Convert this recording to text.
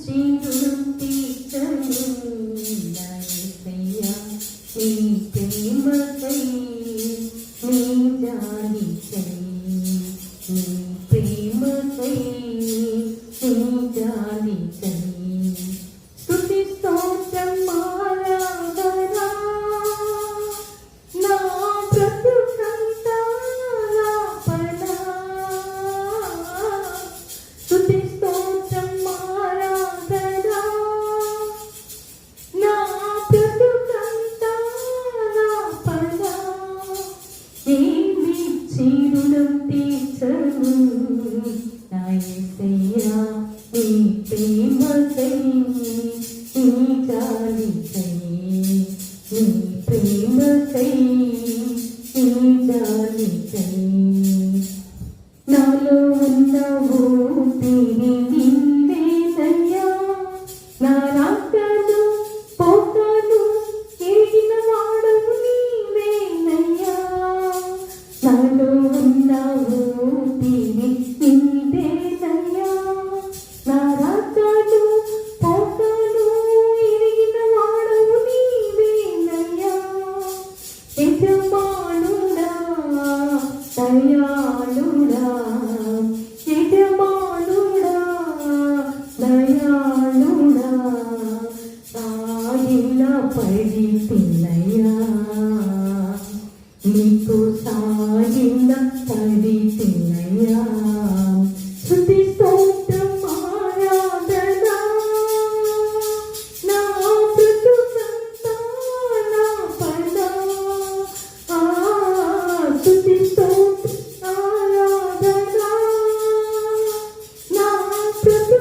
రుణం తీర్చను నా యేసయ్యా నీ ప్రేమకై నీ జాలికై నీ ప్రేమకై నీ జాలికై స్తుతి స్తోత్రం ఆరాధన నా బ్రతుకంతా అర్పణ స్తుతి స్తోత్రం ఆరాధన నా బ్రతుకంతా అర్పణ ఏమిచ్చి రుణం తీర్చను నా యేసయ్యా నీ ప్రేమకై నీ జాలికై నీ ప్రేమకై నీ జాలికై నాలో ఉన్న ఊపిరి నిన్నేనయ్యా నా రాకను పోకను ఎరిగిన వాడవు నీవేనయ్యా నాలో ఉన్న ఊపిరి నిన్నేనయ్యా నా రాకను పోకను ఎరిగిన వాడవు నీవేనయ్యా యజమానుడా దయాళుడా యజమానుడా దయాళుడా సాగిల పడి తిన్నయ్యా నీకు సాగిల పడి తిన్నయ్యా స్తుతి స్తోత్రం ఆరాధన నా బ్రతుకంతా అర్పణ స్తుతి స్తోత్రం ఆరాధన నా బ్రతుకంతా